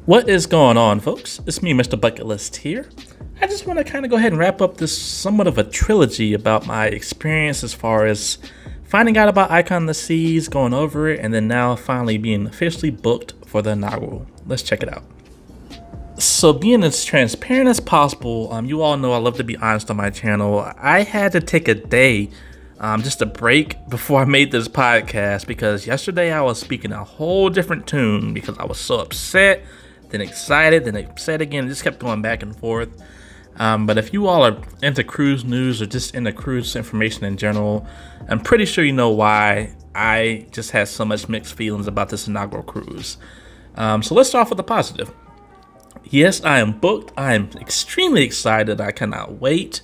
What is going on, folks? It's me, Mrbucketlist here. I just want to kind of go ahead and wrap up this somewhat of a trilogy about my experience as far as finding out about Icon of the Seas, going over it, and then now finally being officially booked for the inaugural. Let's check it out. So being as transparent as possible, you all know I love to be honest on my channel. I had to take a day, just a break before I made this podcast because yesterday I was speaking a whole different tune because I was so upset, then excited, then upset again. It just kept going back and forth. But if you all are into cruise news or just into cruise information in general, I'm pretty sure you know why I just had so much mixed feelings about this inaugural cruise. So let's start off with the positive. Yes, I am booked. I am extremely excited. I cannot wait.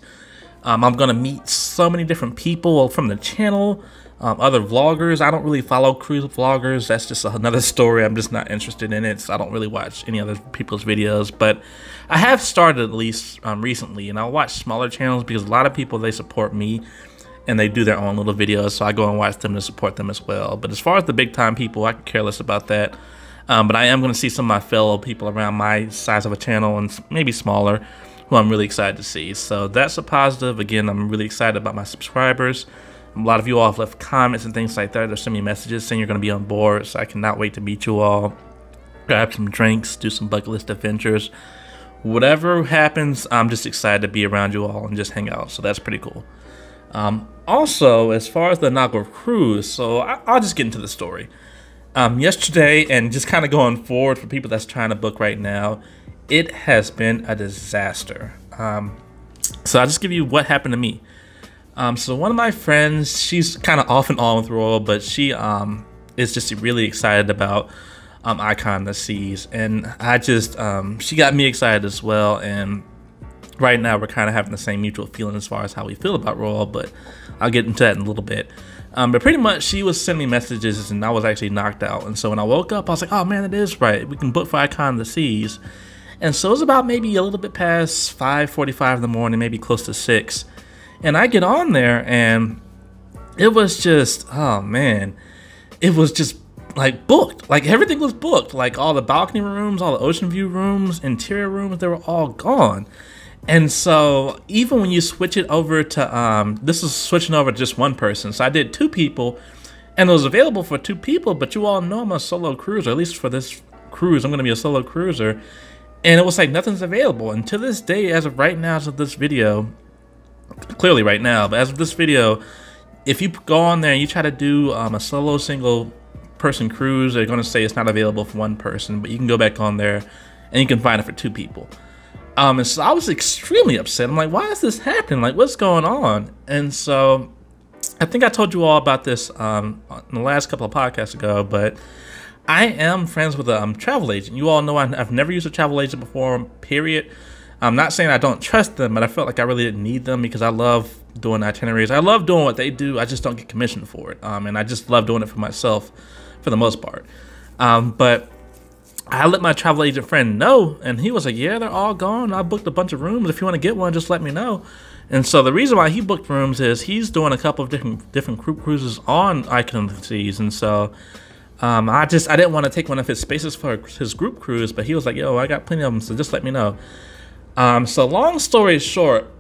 I'm going to meet so many different people from the channel, other vloggers. I don't really follow cruise vloggers. That's just another story. I'm just not interested in it, so I don't really watch any other people's videos. But I have started at least recently, and I'll watch smaller channels because a lot of people, they support me, and they do their own little videos, so I go and watch them to support them as well. But as far as the big-time people, I could care less about that. But I am going to see some of my fellow people around my size of a channel and maybe smaller who I'm really excited to see. So that's a positive. Again, I'm really excited about my subscribers. A lot of you all have left comments and things like that. They're sending me messages saying you're going to be on board. So I cannot wait to meet you all. Grab some drinks, do some bucket list adventures. Whatever happens, I'm just excited to be around you all and just hang out. So that's pretty cool. Also, as far as the inaugural cruise, so I'll just get into the story. Yesterday, and just kind of going forward for people that's trying to book right now, it has been a disaster. So I'll just give you what happened to me. So one of my friends, she's kind of off and on with Royal, but she is just really excited about Icon of the Seas, and I just she got me excited as well. And right now we're kind of having the same mutual feeling as far as how we feel about Royal, but I'll get into that in a little bit. But pretty much she was sending me messages and I was actually knocked out. And so when I woke up, I was like, oh man, it is right. We can book for Icon of the Seas. And so it was about maybe a little bit past 5:45 in the morning, maybe close to 6. And I get on there and it was just, oh man, it was just like booked. Like everything was booked. Like all the balcony rooms, all the ocean view rooms, interior rooms, they were all gone. And so even when you switch it over to, this is switching over to just one person. So I did 2 people and it was available for 2 people, but you all know I'm a solo cruiser. At least for this cruise, I'm going to be a solo cruiser. And it was like nothing's available. And to this day, as of right now, as of this video, clearly right now, but as of this video, if you go on there and you try to do a solo single person cruise, they're going to say it's not available for 1 person, but you can go back on there and you can find it for 2 people. And so I was extremely upset. I'm like, why is this happening? Like, what's going on? And so I think I told you all about this in the last couple of podcasts ago, but I am friends with a travel agent. You all know I've never used a travel agent before, period. I'm not saying I don't trust them, but I felt like I really didn't need them because I love doing itineraries. I love doing what they do. I just don't get commissioned for it. And I just love doing it for myself for the most part. But I let my travel agent friend know, and he was like, yeah, they're all gone. I booked a bunch of rooms. If you want to get one, just let me know. And so the reason why he booked rooms is he's doing a couple of different group cruises on Icon of the Seas. And so I didn't want to take one of his spaces for his group cruise, but he was like, yo, I got plenty of them, so just let me know. So long story short,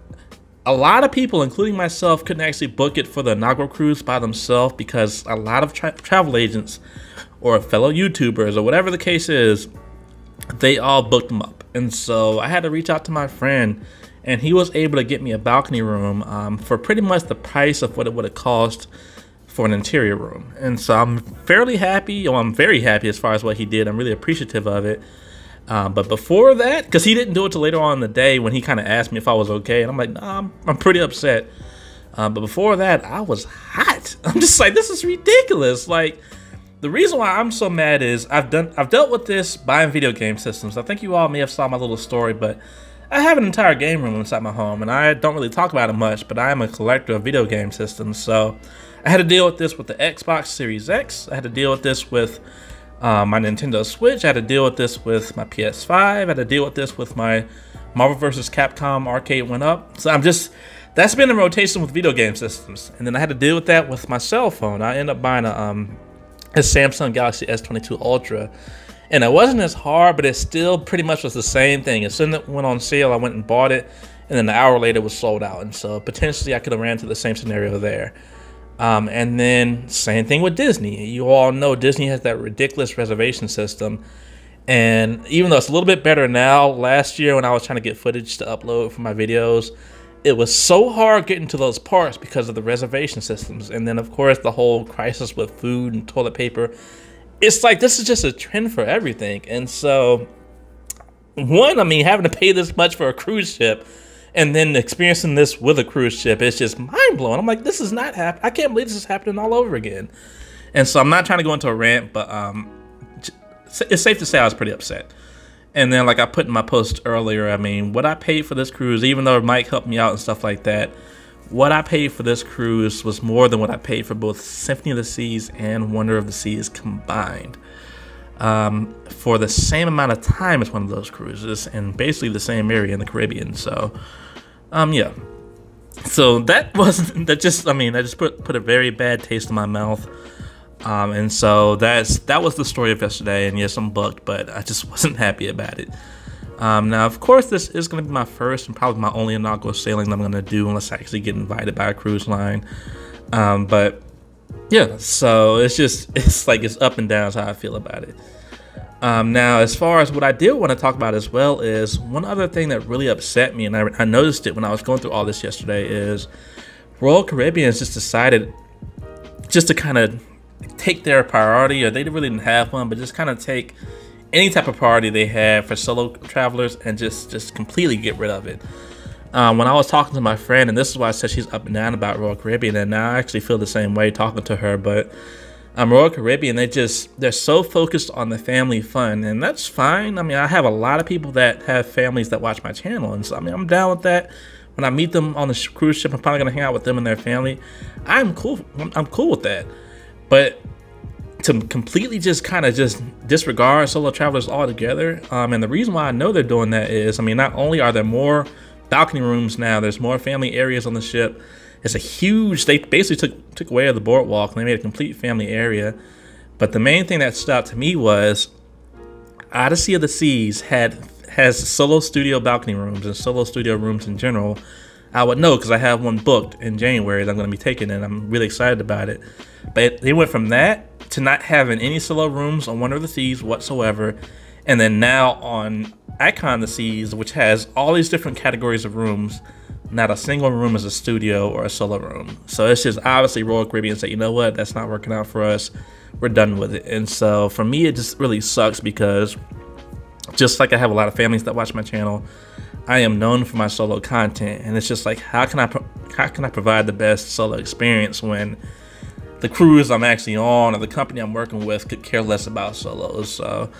a lot of people, including myself, couldn't actually book it for the inaugural cruise by themselves because a lot of travel agents or fellow YouTubers or whatever the case is, they all booked them up. And so I had to reach out to my friend, and he was able to get me a balcony room for pretty much the price of what it would have cost for an interior room. And so I'm fairly happy, or I'm very happy as far as what he did. I'm really appreciative of it. But before that, because he didn't do it till later on in the day when he kind of asked me if I was okay, and I'm like, nah, I'm pretty upset. But before that, I was hot. I'm just like, this is ridiculous. Like, the reason why I'm so mad is I've dealt with this buying video game systems. I think you all may have saw my little story, but I have an entire game room inside my home, and I don't really talk about it much, but I am a collector of video game systems. So I had to deal with this with the Xbox Series X. I had to deal with this with my Nintendo Switch. I had to deal with this with my PS5. I had to deal with this with my Marvel vs. Capcom arcade went up. So that's been in rotation with video game systems. And then I had to deal with that with my cell phone. I ended up buying a Samsung Galaxy S22 Ultra. And it wasn't as hard, but it still pretty much was the same thing. As soon as it went on sale, I went and bought it, and then an hour later it was sold out. And so potentially I could have ran into the same scenario there. And then same thing with Disney. You all know Disney has that ridiculous reservation system. And even though it's a little bit better now, last year when I was trying to get footage to upload for my videos, it was so hard getting to those parks because of the reservation systems. And then of course the whole crisis with food and toilet paper. It's like this is just a trend for everything. And so one, I mean, having to pay this much for a cruise ship and then experiencing this with a cruise ship, it's just mind blowing. I'm like, this is not happening. I can't believe this is happening all over again. And so I'm not trying to go into a rant, but it's safe to say I was pretty upset. And then like I put in my post earlier, I mean, what I paid for this cruise, even though Mike helped me out and stuff like that, what I paid for this cruise was more than what I paid for both Symphony of the Seas and Wonder of the Seas combined. For the same amount of time as one of those cruises, and basically the same area in the Caribbean. So, yeah. So that just put a very bad taste in my mouth. And so that was the story of yesterday. And yes, I'm booked, but I just wasn't happy about it. Now, of course, this is going to be my first and probably my only inaugural sailing that I'm going to do unless I actually get invited by a cruise line. But yeah, so it's like it's up and down is how I feel about it. Now, as far as what I did want to talk about as well is one other thing that really upset me, and I noticed it when I was going through all this yesterday, is Royal Caribbean has just decided just to kind of take their priority, or they really didn't have one, but just kind of take any type of priority they had for solo travelers and just completely get rid of it. When I was talking to my friend, and this is why I said she's up and down about Royal Caribbean, and now I actually feel the same way talking to her, but Royal Caribbean, they're so focused on the family fun, and that's fine. I mean, I have a lot of people that have families that watch my channel, and so I mean, I'm down with that. When I meet them on the cruise ship, I'm probably gonna hang out with them and their family. I'm cool with that. But to completely just kind of just disregard solo travelers altogether, and the reason why I know they're doing that is, I mean, not only are there more balcony rooms now, there's more family areas on the ship. It's a huge, they basically took away the boardwalk and they made a complete family area. But the main thing that stood out to me was Odyssey of the Seas has solo studio balcony rooms and solo studio rooms in general. I would know because I have one booked in January that I'm going to be taking, and I'm really excited about it. But they went from that to not having any solo rooms on Wonder of the Seas whatsoever, and then now on Icon of the Seas, which has all these different categories of rooms, not a single room is a studio or a solo room. So it's just obviously Royal Caribbean said, you know what, that's not working out for us. We're done with it. And so for me, it just really sucks because just like I have a lot of families that watch my channel, I am known for my solo content, and it's just like, how can I provide the best solo experience when the cruise I'm actually on or the company I'm working with could care less about solos? So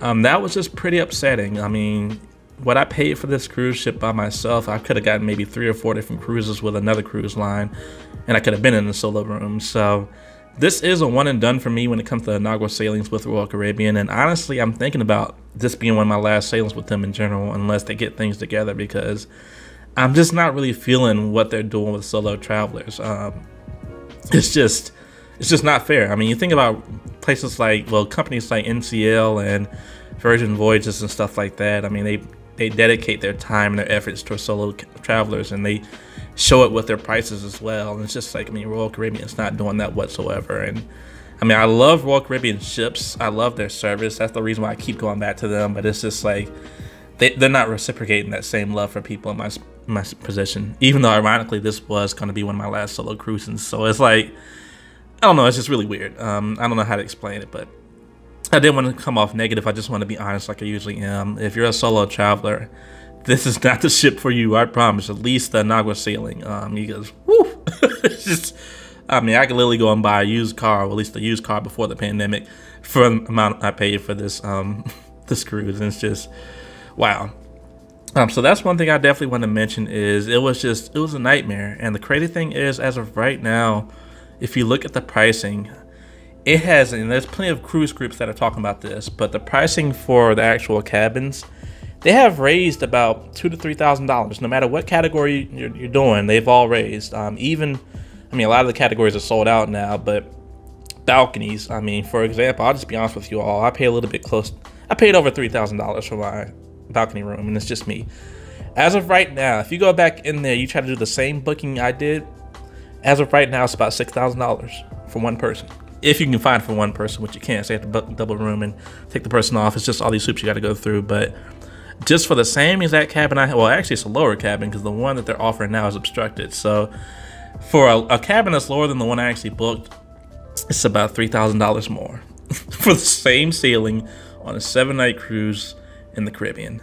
that was just pretty upsetting. I mean, what I paid for this cruise ship by myself, I could have gotten maybe 3 or 4 different cruises with another cruise line, and I could have been in the solo room. So this is a one and done for me when it comes to inaugural sailings with Royal Caribbean, and honestly, I'm thinking about this being one of my last sailings with them in general, unless they get things together, because I'm just not really feeling what they're doing with solo travelers. It's just not fair. I mean, you think about places like, well, companies like NCL and Virgin Voyages and stuff like that. I mean, they dedicate their time and their efforts towards solo travelers, and they show it with their prices as well. And it's just like, I mean, Royal Caribbean is not doing that whatsoever. And I mean, I love Royal Caribbean ships. I love their service. That's the reason why I keep going back to them. But it's just like they're not reciprocating that same love for people in my position. Even though, ironically, this was going to be one of my last solo cruises. So it's like, I don't know. It's just really weird. I don't know how to explain it, but I didn't want to come off negative. I just want to be honest, like I usually am. If you're a solo traveler, this is not the ship for you. I promise. At least the inaugural sailing. Because, woo, it's just, I mean, I could literally go and buy a used car, or at least a used car before the pandemic, for the amount I paid for this this cruise. And it's just, wow. So that's one thing I definitely want to mention is it was a nightmare. And the crazy thing is, as of right now, if you look at the pricing, it has, and there's plenty of cruise groups that are talking about this, but the pricing for the actual cabins, they have raised about $2,000 to $3,000. No matter what category you're doing, they've all raised. Even, I mean, a lot of the categories are sold out now, but balconies. I mean, for example, I'll just be honest with you all. I paid a little bit close. I paid over $3,000 for my balcony room, and it's just me. As of right now, if you go back in there, you try to do the same booking I did. As of right now, it's about $6,000 for one person. If you can find for one person, which you can't, so you have to book double room and take the person off. It's just all these hoops you got to go through. But just for the same exact cabin well, actually it's a lower cabin because the one that they're offering now is obstructed. So for a cabin that's lower than the one I actually booked, it's about $3,000 more for the same sailing on a 7-night cruise in the Caribbean.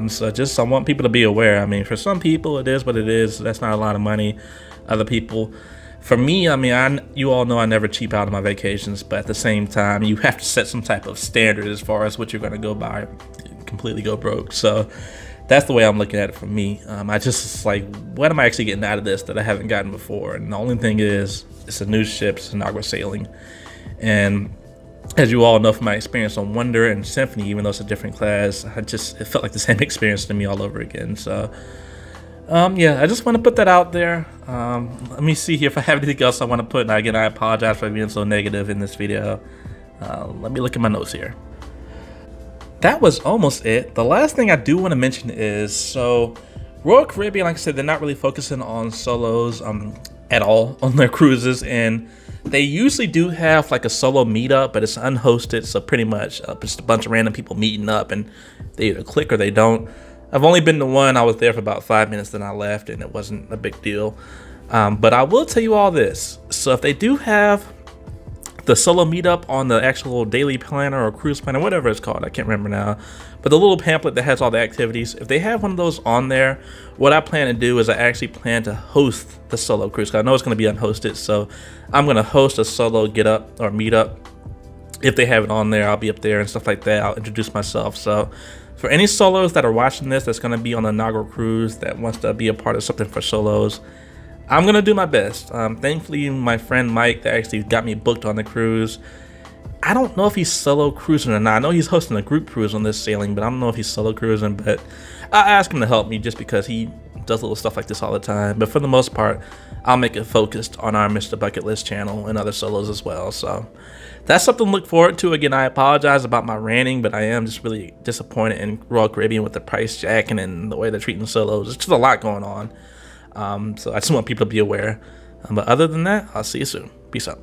So I want people to be aware. I mean, for some people it is what it is. That's not a lot of money. Other people, for me, I mean, you all know I never cheap out on my vacations, but at the same time, you have to set some type of standard as far as what you're going to go by, completely go broke. So that's the way I'm looking at it for me. I just like, what am I actually getting out of this that I haven't gotten before? And the only thing is, it's a new ship, it's Inaugural sailing. And as you all know from my experience on Wonder and Symphony, even though it's a different class, it felt like the same experience to me all over again. So yeah, I just want to put that out there. Let me see here if I have anything else I want to put. And again, I apologize for being so negative in this video. Let me look at my notes here. That was almost it. The last thing I do want to mention is, so Royal Caribbean, like I said, they're not really focusing on solos at all on their cruises, and they usually do have like a solo meetup, but it's unhosted, so pretty much just a bunch of random people meeting up, and they either click or they don't. I've only been to one. I was there for about 5 minutes, then I left, and it wasn't a big deal. But I will tell you all this. So if they do have the solo meetup on the actual daily planner or cruise planner, whatever it's called, I can't remember now, but the little pamphlet that has all the activities, if they have one of those on there, what I plan to do is I actually plan to host the solo cruise, because I know it's going to be unhosted, so I'm going to host a solo get up or meetup. If they have it on there, I'll be up there and stuff like that. I'll introduce myself. So for any solos that are watching this, that's going to be on the inaugural cruise, that wants to be a part of something for solos, I'm going to do my best. Thankfully, my friend Mike that actually got me booked on the cruise, I don't know if he's solo cruising or not. I know he's hosting a group cruise on this sailing, but I don't know if he's solo cruising. But I asked him to help me just because he does little stuff like this all the time. But for the most part, I'll make it focused on our Mr. Bucket List channel and other solos as well. So that's something to look forward to. Again, I apologize about my ranting, but I am just really disappointed in Royal Caribbean with the price jacking and the way they're treating solos. There's just a lot going on. So I just want people to be aware. But other than that, I'll see you soon. Peace out.